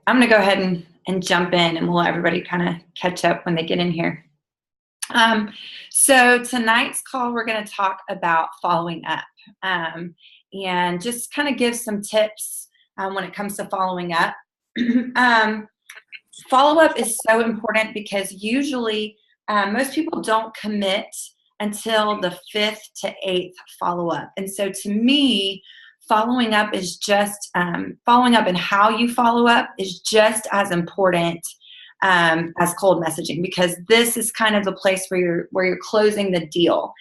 I'm going to go ahead and jump in, and we'll let everybody kind of catch up when they get in here. Um, so tonight's call, we're going to talk about following up, and just kind of give some tips when it comes to following up. um, Follow-up is so important because usually most people don't commit until the 5th to 8th follow-up. And so to me, following up is just following up, and how you follow up is just as important as cold messaging, because this is kind of the place where you're closing the deal.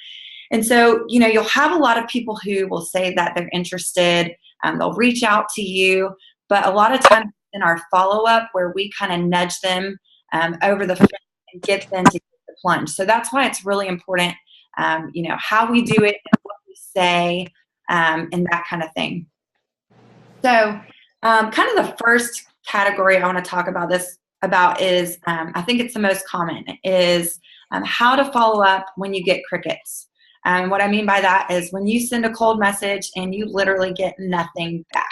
And so, you'll have a lot of people who will say that they're interested, they'll reach out to you, but a lot of times in our follow-up where we kind of nudge them over the fence and get them to get the plunge. So that's why it's really important, how we do it, and what we say, and that kind of thing. So kind of the first category I want to talk about is, I think it's the most common, is how to follow up when you get crickets. What I mean by that is when you send a cold message and you literally get nothing back.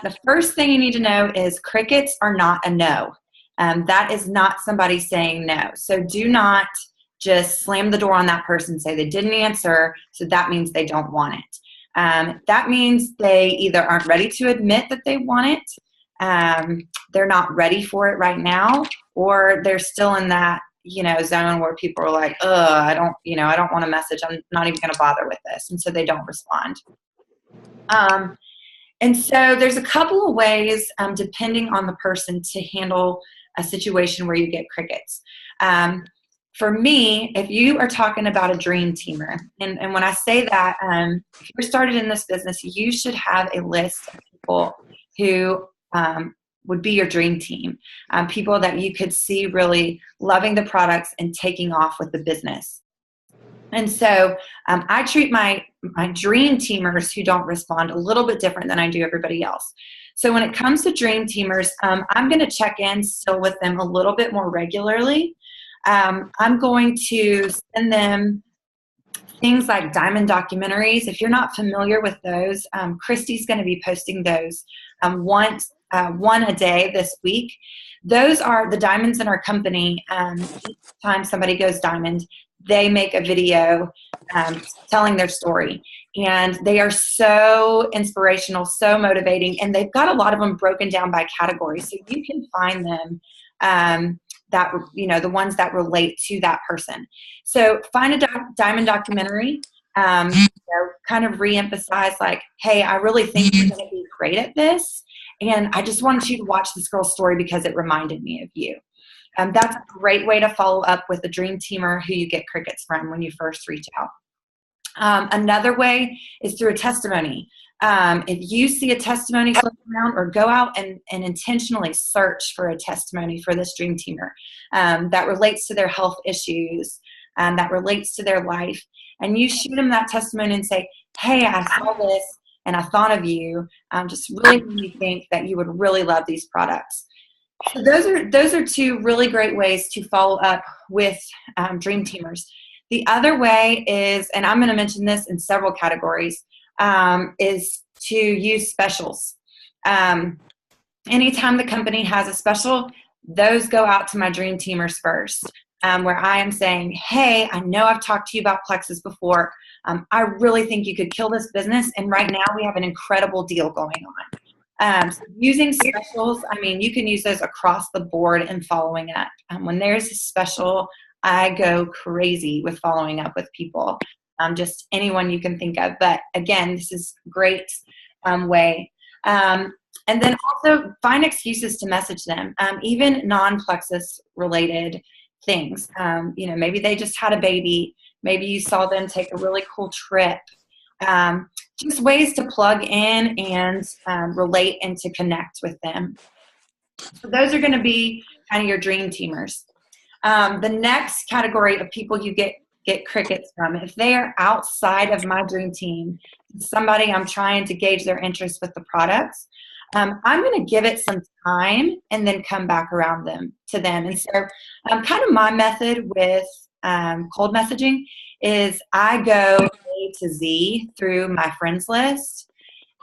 The first thing you need to know is crickets are not a no. That is not somebody saying no. So do not just slam the door on that person and say they didn't answer, so that means they don't want it. That means they either aren't ready to admit that they want it, they're not ready for it right now, or they're still in that zone where people are like, I don't want to message. I'm not even going to bother with this. And so they don't respond. And so there's a couple of ways, depending on the person, to handle a situation where you get crickets. For me, if you are talking about a dream teamer, and when I say that, if you're started in this business, you should have a list of people who would be your dream team, people that you could see really loving the products and taking off with the business. And so I treat my dream teamers who don't respond a little bit different than I do everybody else. So when it comes to dream teamers, I'm going to check in still with them a little bit more regularly. I'm going to send them things like diamond documentaries. If you're not familiar with those, Christy's going to be posting those one a day this week. Those are the diamonds in our company. Each time somebody goes diamond, they make a video telling their story. And they are so inspirational, so motivating, and they've got a lot of them broken down by category. So you can find them, the ones that relate to that person. So find a diamond documentary, kind of reemphasize like, hey, I really think you're going to be great at this. And I just wanted you to watch this girl's story because it reminded me of you. That's a great way to follow up with a dream teamer who you get crickets from when you first reach out. Another way is through a testimony. If you see a testimony floating around, or go out and intentionally search for a testimony for this dream teamer that relates to their health issues, that relates to their life, and you shoot them that testimony and say, hey, I saw this and I thought of you, just really made me think that you would really love these products. So those are two really great ways to follow up with dream teamers. The other way is, and I'm going to mention this in several categories, is to use specials. Anytime the company has a special, those go out to my dream teamers first, where I am saying, hey, I know I've talked to you about Plexus before. I really think you could kill this business, and right now we have an incredible deal going on. So using specials, you can use those across the board in following up. When there's a special, I go crazy with following up with people, just anyone you can think of. But again, this is a great way. And then also find excuses to message them, even non-Plexus related things. Maybe they just had a baby. Maybe you saw them take a really cool trip. Just ways to plug in and relate and to connect with them. So those are going to be kind of your dream teamers. The next category of people you get crickets from, if they are outside of my dream team, somebody I'm trying to gauge their interest with the products, I'm going to give it some time and then come back around to them. And so kind of my method with cold messaging is I go A to Z through my friends list.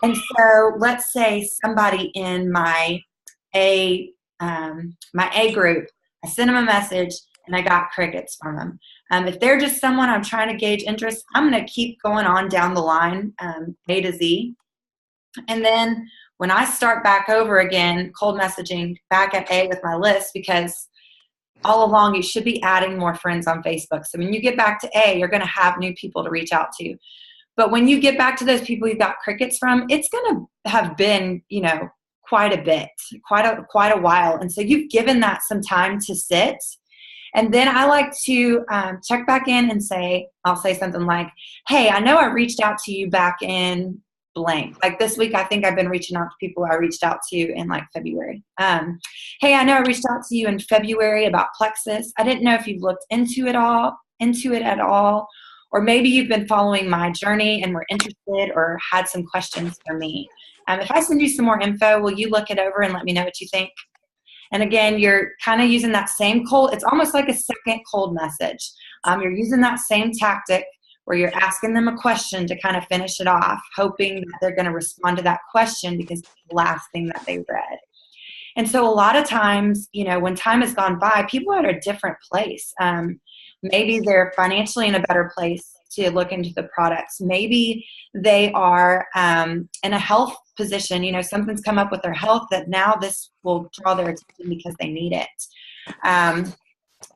And so let's say somebody in my my A group. I sent them a message and I got crickets from them. If they're just someone I'm trying to gauge interest, I'm going to keep going on down the line, A to Z. And then when I start back over again, cold messaging back at A with my list, because all along you should be adding more friends on Facebook. So when you get back to A, you're going to have new people to reach out to. But when you get back to those people you got crickets from, it's going to have been, quite a bit, quite a while. And so you've given that some time to sit. And then I like to check back in and I'll say something like, hey, I know I reached out to you back in blank. Like this week, I think I've been reaching out to people I reached out to in like February. Hey, I know I reached out to you in February about Plexus. I didn't know if you've looked into it at all, or maybe you've been following my journey and were interested or had some questions for me. If I send you some more info, will you look it over and let me know what you think? And again, you're kind of using that same cold. It's almost like a second cold message. You're using that same tactic where you're asking them a question to kind of finish it off, hoping that they're going to respond to that question because it's the last thing that they read. And so a lot of times, when time has gone by, people are at a different place. Maybe they're financially in a better place to look into the products. Maybe they are in a health position. Something's come up with their health that now this will draw their attention because they need it.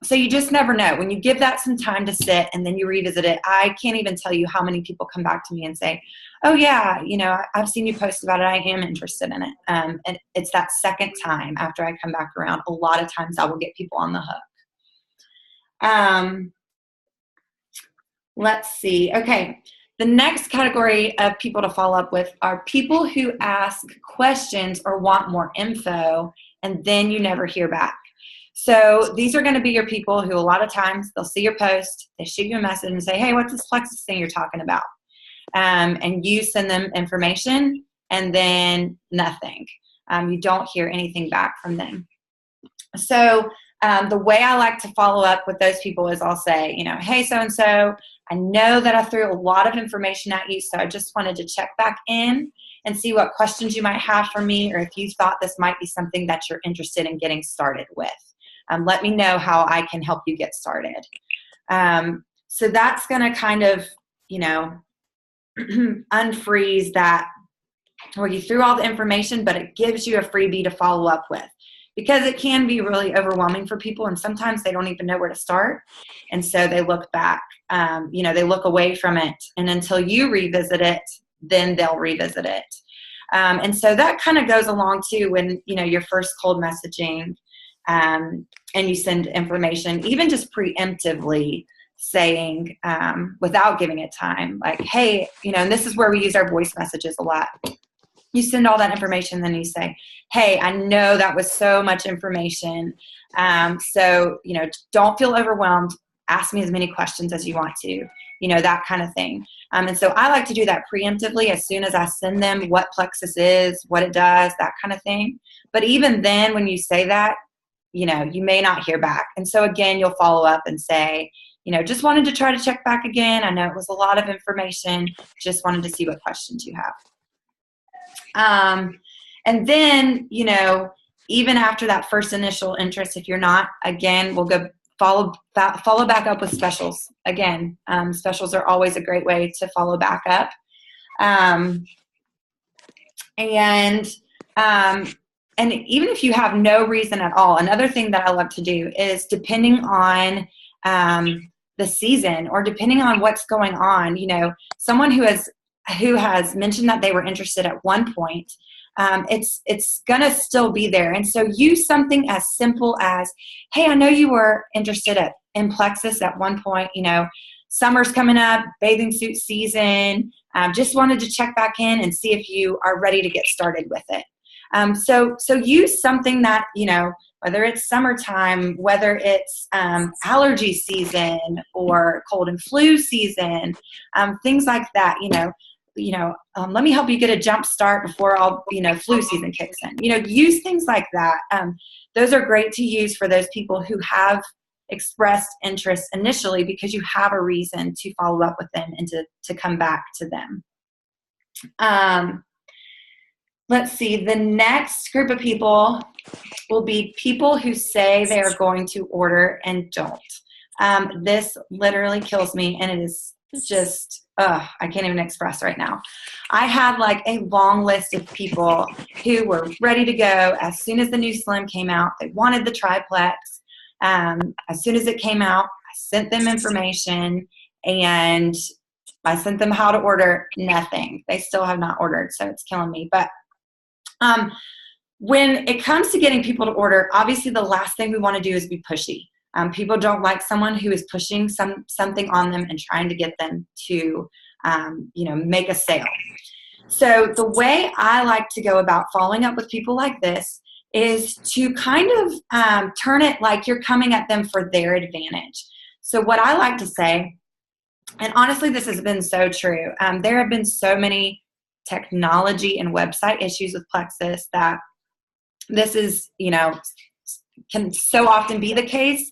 So you just never know. When you give that some time to sit and then you revisit it, I can't even tell you how many people come back to me and say, oh yeah, I've seen you post about it. I am interested in it. And it's that second time after I come back around. A lot of times I will get people on the hook. Let's see. Okay. The next category of people to follow up with are people who ask questions or want more info, and then you never hear back. So these are going to be your people who a lot of times they'll see your post, they shoot you a message and say, hey, what's this Plexus thing you're talking about? And you send them information and then nothing. You don't hear anything back from them. So the way I like to follow up with those people is I'll say, hey, so-and-so, I know that I threw a lot of information at you, so I just wanted to check back in and see what questions you might have for me, or if you thought this might be something that you're interested in getting started with. Let me know how I can help you get started. So that's going to kind of, unfreeze that where you threw all the information, but it gives you a freebie to follow up with. Because it can be really overwhelming for people, and sometimes they don't even know where to start. And so they look back, they look away from it. And until you revisit it, then they'll revisit it. And so that kind of goes along too when, your first cold messaging and you send information, even just preemptively saying, without giving it time, like, hey, and this is where we use our voice messages a lot. You send all that information, then you say, hey, I know that was so much information. So, don't feel overwhelmed. Ask me as many questions as you want to, that kind of thing. And so I like to do that preemptively as soon as I send them what Plexus is, what it does, that kind of thing. But even then, when you say that, you may not hear back. And so again, you'll follow up and say, just wanted to try to check back again. I know it was a lot of information. Just wanted to see what questions you have. And then, even after that first initial interest, if you're not, again, we'll go follow back up with specials. Again, specials are always a great way to follow back up. And even if you have no reason at all, another thing that I love to do is, depending on the season or depending on what's going on, someone who has mentioned that they were interested at one point, it's going to still be there. And so use something as simple as, hey, I know you were interested in Plexus at one point, summer's coming up, bathing suit season, just wanted to check back in and see if you are ready to get started with it. So use something that, whether it's summertime, whether it's allergy season or cold and flu season, things like that, let me help you get a jump start before all, flu season kicks in. Use things like that. Those are great to use for those people who have expressed interest initially, because you have a reason to follow up with them and to come back to them. let's see, the next group of people will be people who say they are going to order and don't. This literally kills me, and it is just, I can't even express right now. I had like a long list of people who were ready to go as soon as the new Slim came out. They wanted the triplex. As soon as it came out, I sent them information, and I sent them how to order. Nothing. They still have not ordered, so it's killing me. But when it comes to getting people to order, obviously the last thing we want to do is be pushy. People don't like someone who is pushing something on them and trying to get them to, make a sale. So the way I like to go about following up with people like this is to kind of turn it like you're coming at them for their advantage. So what I like to say, and honestly, this has been so true. There have been so many technology and website issues with Plexus that this is, can so often be the case.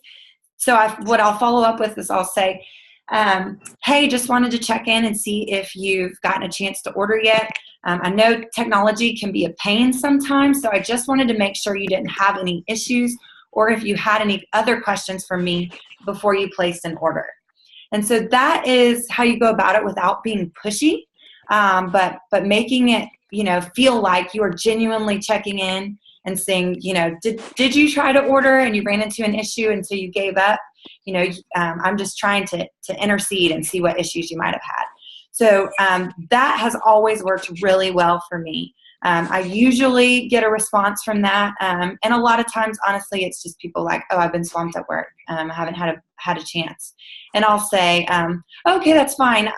So what I'll follow up with is I'll say, hey, just wanted to check in and see if you've gotten a chance to order yet. I know technology can be a pain sometimes, so I just wanted to make sure you didn't have any issues or if you had any other questions for me before you placed an order. And so that is how you go about it without being pushy, but making it, feel like you are genuinely checking in and saying, did you try to order and you ran into an issue and so you gave up? I'm just trying to intercede and see what issues you might have had. So that has always worked really well for me. I usually get a response from that. And a lot of times, honestly, it's just people like, oh, I've been swamped at work. I haven't had a chance. And I'll say, okay, that's fine.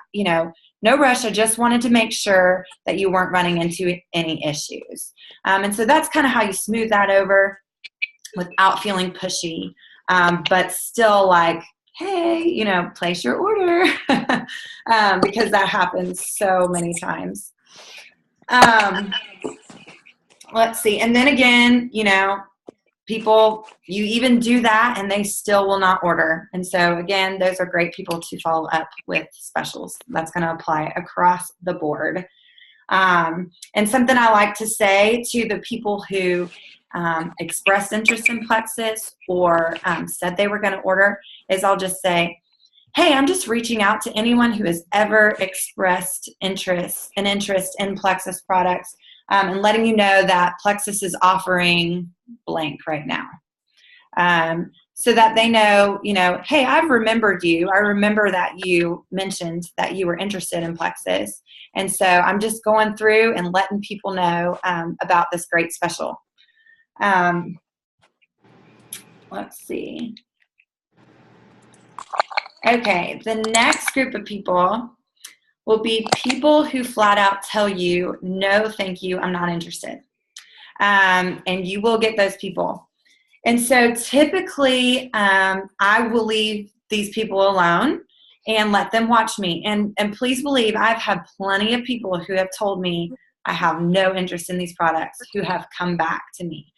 No rush. I just wanted to make sure that you weren't running into any issues. And so that's kind of how you smooth that over without feeling pushy, but still like, hey, place your order, because that happens so many times. Let's see. And then again, people, you even do that and they still will not order. And so again, those are great people to follow up with specials. That's going to apply across the board. And something I like to say to the people who expressed interest in Plexus or said they were going to order is I'll just say, hey, I'm just reaching out to anyone who has ever expressed interest in Plexus products and letting you know that Plexus is offering blank right now. So that they know, hey, I've remembered you. I remember that you mentioned that you were interested in Plexus. And so I'm just going through and letting people know about this great special. Let's see. Okay, the next group of people will be people who flat out tell you, no, thank you, I'm not interested. And you will get those people. And so typically, I will leave these people alone and let them watch me. And please believe I've had plenty of people who have told me I have no interest in these products who have come back to me.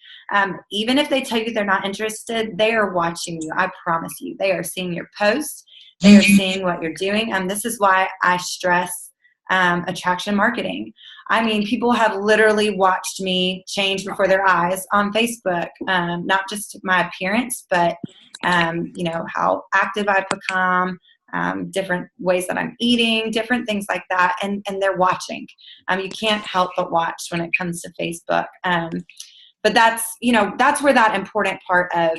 Even if they tell you they're not interested, they are watching you. I promise you. They are seeing your posts. They are seeing what you're doing. This is why I stress attraction marketing. I mean, people have literally watched me change before their eyes on Facebook, not just my appearance, but, how active I've become, different ways that I'm eating, different things like that. And they're watching. You can't help but watch when it comes to Facebook. But that's where that important part of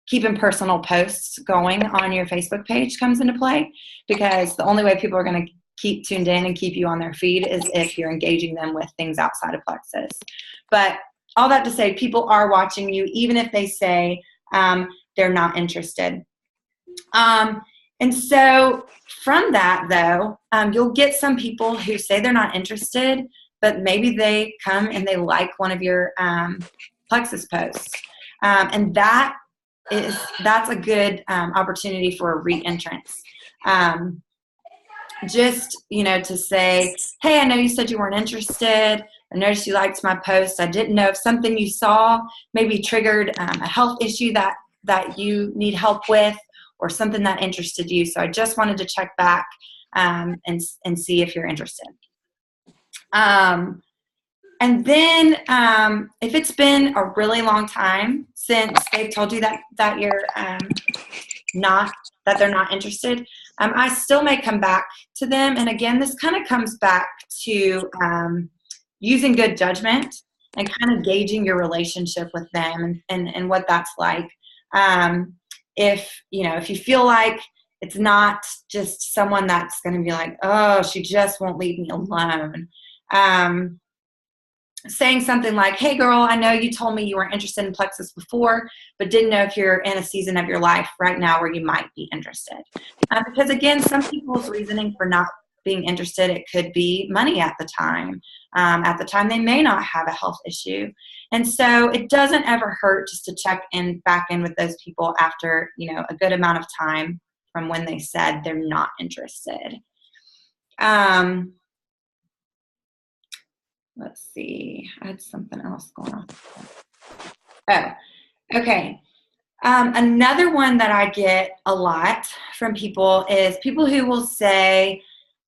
keeping personal posts going on your Facebook page comes into play, because the only way people are going to keep tuned in and keep you on their feed is if you're engaging them with things outside of Plexus. But all that to say, people are watching you, even if they say they're not interested. And so from that, though, you'll get some people who say they're not interested, but maybe they come and they like one of your Plexus posts. And that's a good opportunity for a re-entrance. Just, to say, hey, I know you said you weren't interested. I noticed you liked my post. I didn't know if something you saw maybe triggered a health issue that you need help with, or something that interested you. So I just wanted to check back and see if you're interested. And then if it's been a really long time since they've told you that you're that they're not interested, I still may come back to them. And again, this kind of comes back to using good judgment and kind of gauging your relationship with them and what that's like. If you feel like it's not just someone that's going to be like, oh, she just won't leave me alone. Saying something like, hey girl, I know you told me you were interested in Plexus before, but didn't know if you're in a season of your life right now where you might be interested. Because again, some people's reasoning for not being interested, it could be money at the time. At the time, they may not have a health issue. And so it doesn't ever hurt just to check back in with those people after, a good amount of time from when they said they're not interested. Let's see. I had something else going on. Oh, okay. Another one that I get a lot from people is people who will say,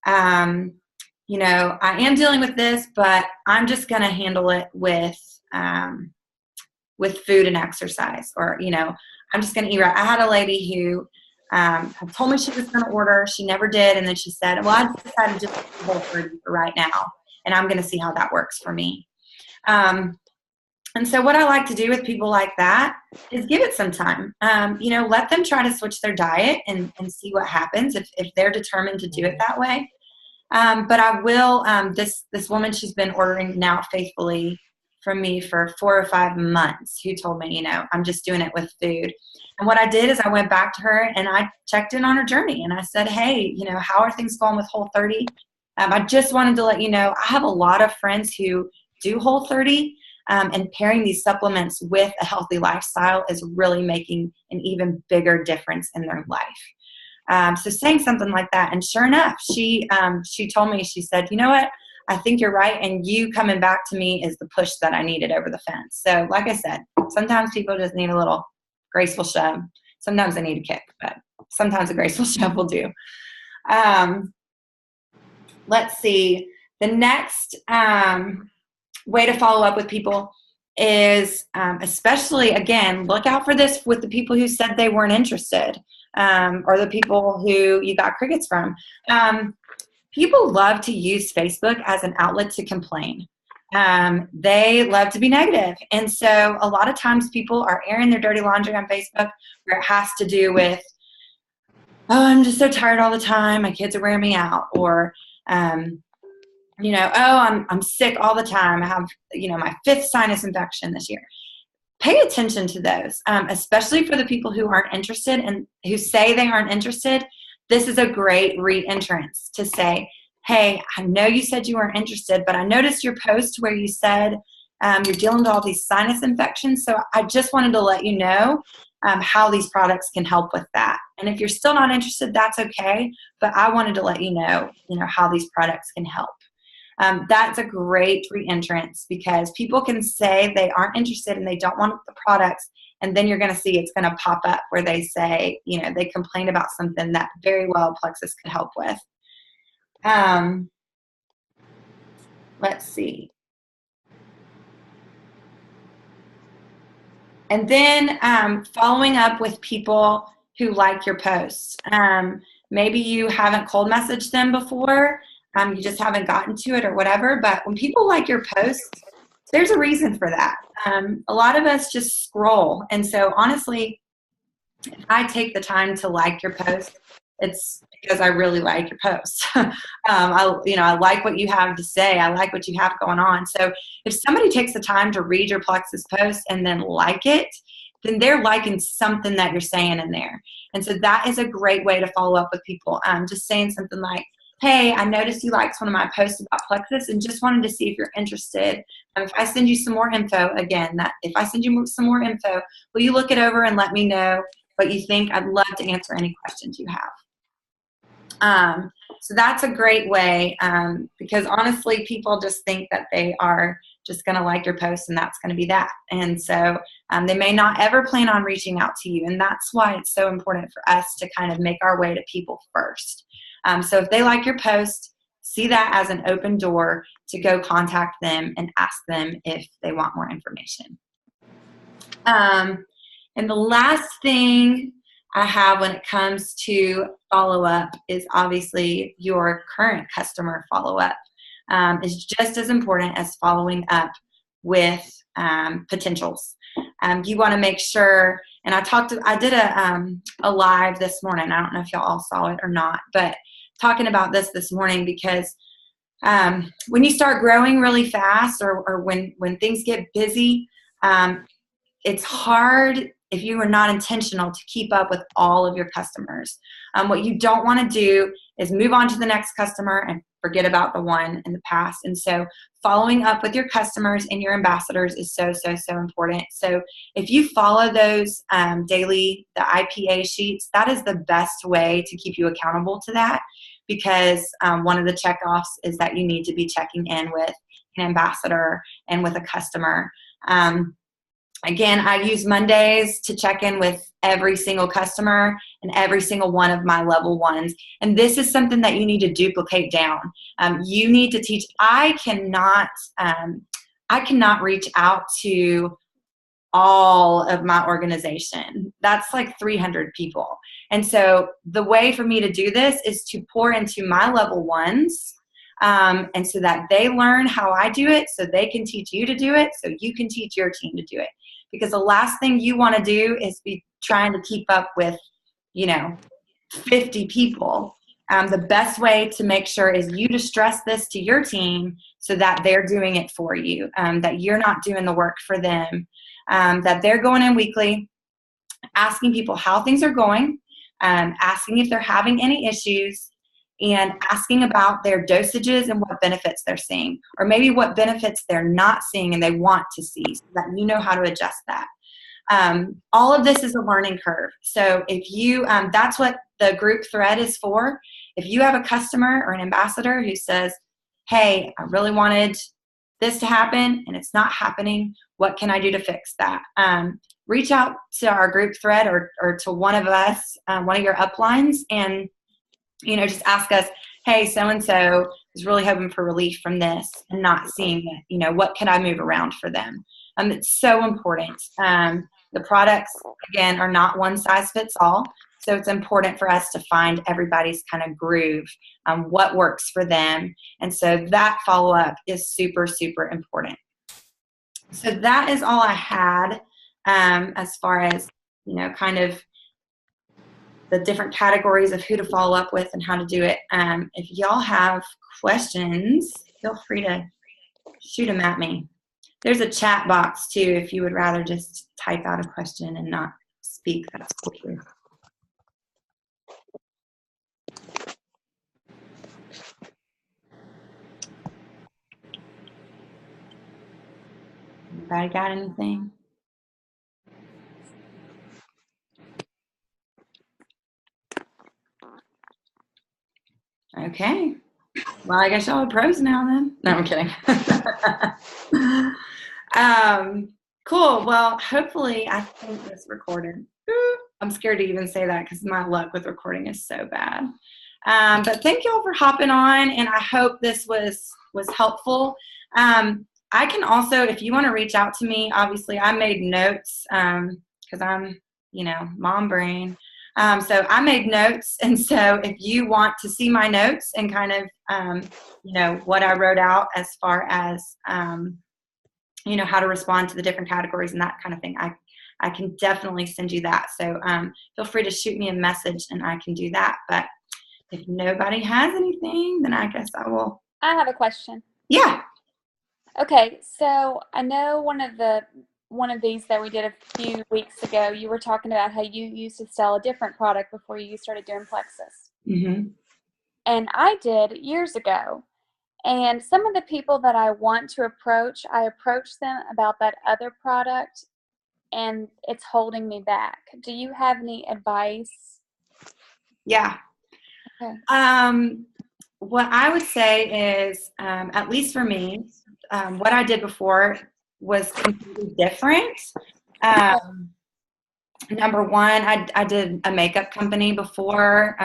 I am dealing with this, but I'm just going to handle it with food and exercise, or, I'm just going to eat right. I had a lady who told me she was going to order. She never did. And then she said, well, I decided just to eat Whole30 for right now, and I'm going to see how that works for me. And so what I like to do with people like that is give it some time. Let them try to switch their diet and see what happens if they're determined to do it that way. But I will, this woman, she's been ordering now faithfully from me for 4 or 5 months, who told me, I'm just doing it with food. And what I did is I went back to her and I checked in on her journey, and I said, hey, how are things going with Whole30? I just wanted to let you know, I have a lot of friends who do Whole30, and pairing these supplements with a healthy lifestyle is really making an even bigger difference in their life. So saying something like that, and sure enough, she told me, she said, you know what, I think you're right, and you coming back to me is the push that I needed over the fence. So like I said, sometimes people just need a little graceful shove. Sometimes they need a kick, but sometimes a graceful shove will do. Let's see. The next way to follow up with people is, especially, again, look out for this with the people who said they weren't interested, or the people who you got crickets from. People love to use Facebook as an outlet to complain. They love to be negative. And so a lot of times people are airing their dirty laundry on Facebook, where it has to do with, oh, I'm just so tired all the time, my kids are wearing me out, or oh, I'm sick all the time, I have my 5th sinus infection this year. Pay attention to those, especially for the people who aren't interested and who say they aren't interested. This is a great re-entrance to say, hey, I know you said you weren't interested, but I noticed your post where you said you're dealing with all these sinus infections, so I just wanted to let you know how these products can help with that. And if you're still not interested, that's okay, but I wanted to let you know how these products can help. That's a great re-entrance, because people can say they aren't interested and they don't want the products, and then you're going to see it's going to pop up where they say, they complain about something that very well Plexus could help with. Let's see. And then following up with people who like your posts. Maybe you haven't cold messaged them before, you just haven't gotten to it or whatever, but when people like your posts, there's a reason for that. A lot of us just scroll, and so honestly, if I take the time to like your post, it's because I really like your post. I like what you have to say. I like what you have going on. So if somebody takes the time to read your Plexus post and then like it, then they're liking something that you're saying in there. And so that is a great way to follow up with people. Just saying something like, hey, I noticed you liked one of my posts about Plexus and just wanted to see if you're interested. If I send you some more info, if I send you some more info, will you look it over and let me know what you think? I'd love to answer any questions you have. So that's a great way, because honestly, people just think that they are just going to like your post and that's going to be that. And so they may not ever plan on reaching out to you. And that's why it's so important for us to kind of make our way to people first. So if they like your post, see that as an open door to go contact them and ask them if they want more information. And the last thing I have when it comes to follow-up is obviously your current customer follow-up is just as important as following up with potentials. You want to make sure, and I did a live this morning. I don't know if y'all all saw it or not, but talking about this morning because when you start growing really fast or when things get busy, it's hard if you are not intentional to keep up with all of your customers. What you don't want to do is move on to the next customer and forget about the one in the past. And so following up with your customers and your ambassadors is so important. So if you follow those daily, the IPA sheets, that is the best way to keep you accountable to that, because one of the checkoffs is that you need to be checking in with an ambassador and with a customer. Again, I use Mondays to check in with every single customer and every single one of my level ones. And this is something that you need to duplicate down. You need to teach. I cannot reach out to all of my organization. That's like 300 people. And so the way for me to do this is to pour into my level ones, and so that they learn how I do it, so they can teach you to do it, so you can teach your team to do it. Because the last thing you want to do is be trying to keep up with, 50 people. The best way to make sure is you to stress this to your team so that they're doing it for you, that you're not doing the work for them, that they're going in weekly, asking people how things are going, asking if they're having any issues, and asking about their dosages and what benefits they're seeing, or maybe what benefits they're not seeing and they want to see, so that you know how to adjust that. All of this is a learning curve. So if you, that's what the group thread is for. If you have a customer or an ambassador who says, hey, I really wanted this to happen and it's not happening, what can I do to fix that? Reach out to our group thread or to one of us, one of your uplines, and just ask us, hey, so-and-so is really hoping for relief from this and not seeing it. What can I move around for them? It's so important. The products, again, are not one size fits all. So it's important for us to find everybody's kind of groove, what works for them. And so that follow-up is super important. So that is all I had as far as, kind of the different categories of who to follow up with and how to do it. If y'all have questions, feel free to shoot them at me. There's a chat box too if you would rather just type out a question and not speak. That's cool too. Anybody got anything? Okay. Well, I guess y'all are pros now then. No, I'm kidding. Cool. Well, hopefully I think this recorded. I'm scared to even say that because my luck with recording is so bad. But thank y'all for hopping on, and I hope this was helpful. I can also, if you want to reach out to me, obviously I made notes because I'm, mom brain. So I made notes, and so if you want to see my notes and kind of, what I wrote out as far as, how to respond to the different categories and that kind of thing, I can definitely send you that. So feel free to shoot me a message, and I can do that. But if nobody has anything, then I guess I will. I have a question. Yeah. Okay, so I know one of these that we did a few weeks ago, you were talking about how you used to sell a different product before you started doing Plexus. Mm-hmm. And I did years ago. And some of the people that I want to approach, I approach them about that other product, and it's holding me back. Do you have any advice? Yeah. Okay. What I would say is, at least for me, what I did before was completely different. Number one, I did a makeup company before.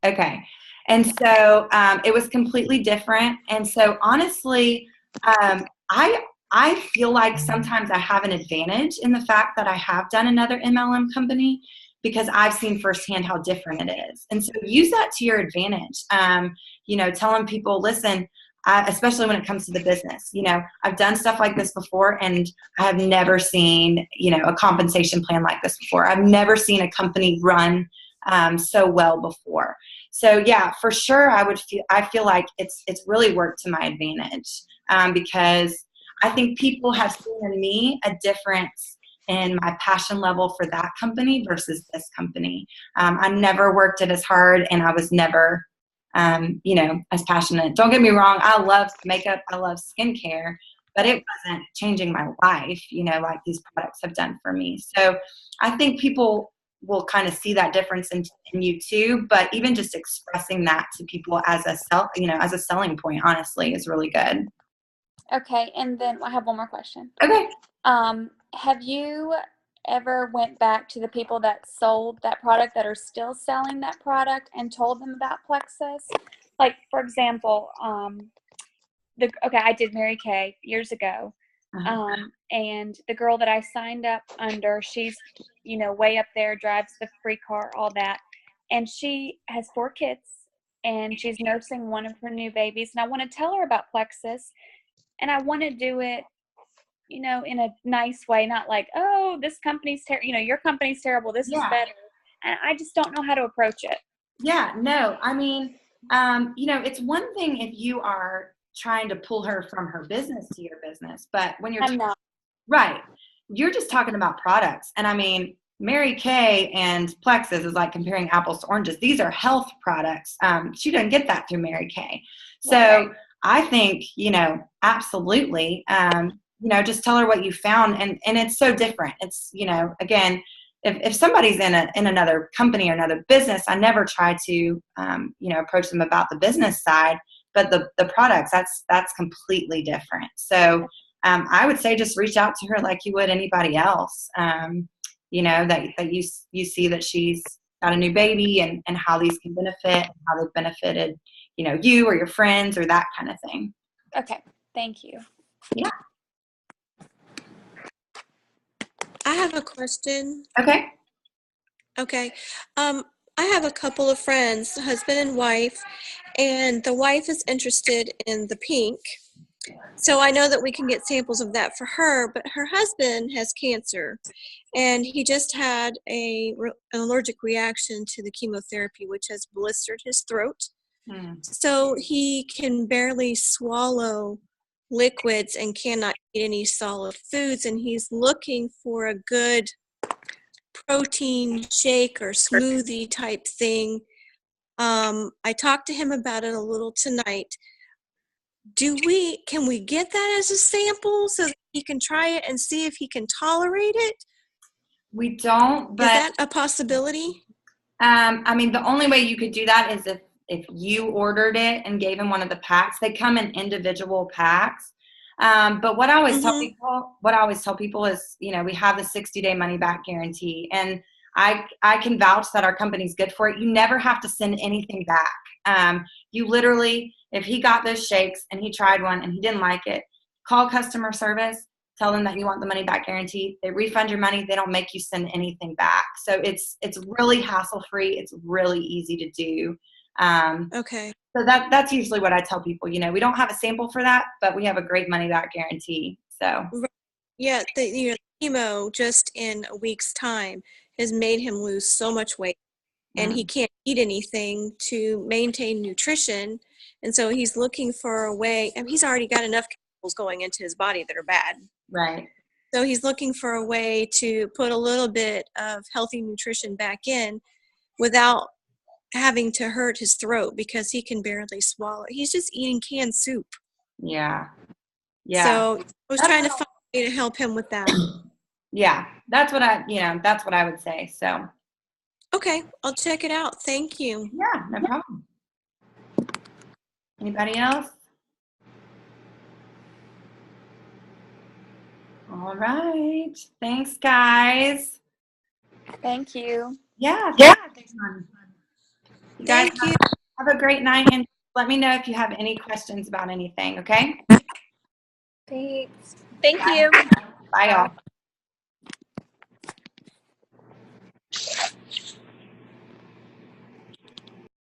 Okay. And so it was completely different. And so honestly, I feel like sometimes I have an advantage in the fact that I have done another MLM company because I've seen firsthand how different it is. And so use that to your advantage. Telling people, listen, especially when it comes to the business, I've done stuff like this before and I have never seen, a compensation plan like this before. I've never seen a company run so well before. So yeah, for sure, I feel like it's really worked to my advantage because I think people have seen in me a difference in my passion level for that company versus this company. I never worked it as hard, and I was never, as passionate. Don't get me wrong, I love makeup, I love skincare, but it wasn't changing my life, like these products have done for me. So I think people will kind of see that difference in you too, but even just expressing that to people as a selling point, honestly, is really good. Okay, and then I have one more question. Okay. Have you ever went back to the people that sold that product that are still selling that product and told them about Plexus? Like, for example, I did Mary Kay years ago. And the girl that I signed up under, she's, way up there, drives the free car, all that. And she has 4 kids and she's nursing one of her new babies. And I want to tell her about Plexus, and I want to do it, in a nice way, not like, oh, this company's your company's terrible, this is better. And I just don't know how to approach it. Yeah, no, I mean, it's one thing if you are trying to pull her from her business to your business, but when you're right, you're just talking about products. And I mean, Mary Kay and Plexus is like comparing apples to oranges. These are health products. She doesn't get that through Mary Kay. So right. I think, absolutely, just tell her what you found. And it's so different. It's, again, if somebody's in another company or another business, I never try to, approach them about the business side, but the products, that's completely different. So I would say just reach out to her like you would anybody else, that you see that she's got a new baby and how these can benefit, how they've benefited, you or your friends or that kind of thing. Okay. Thank you. Yeah. I have a question. Okay. Okay. I have a couple of friends, husband and wife, and the wife is interested in the pink. So I know that we can get samples of that for her, but her husband has cancer, and he just had an allergic reaction to the chemotherapy, which has blistered his throat. So he can barely swallow liquids and cannot eat any solid foods, and he's looking for a good protein shake or smoothie type thing. I talked to him about it a little tonight. Can we get that as a sample so that he can try it and see if he can tolerate it? We don't, but is that a possibility? I mean, the only way you could do that is if you ordered it and gave him one of the packs. They come in individual packs. But what I always tell people is, we have the 60-day money back guarantee, and I can vouch that our company's good for it. You never have to send anything back. You literally, if he got those shakes and he tried one and he didn't like it, call customer service, tell them that you want the money back guarantee. They refund your money. They don't make you send anything back. So it's really hassle-free. It's really easy to do. Okay. So that's usually what I tell people. We don't have a sample for that, but we have a great money back guarantee. So yeah, the chemo just in a week's time has made him lose so much weight, and he can't eat anything to maintain nutrition, and so he's looking for a way. And he's already got enough chemicals going into his body that are bad. Right. So he's looking for a way to put a little bit of healthy nutrition back in without having to hurt his throat, because he can barely swallow. He's just eating canned soup. Yeah. So I was trying to find a way to help him with that. Yeah, that's what I would say. So okay, I'll check it out. Thank you. Yeah, no problem. Anybody else? All right. Thanks, guys. Thank you. Yeah. Yeah. Thank you. Have a great night, and let me know if you have any questions about anything, okay? Thanks. Thank you. Bye, y'all.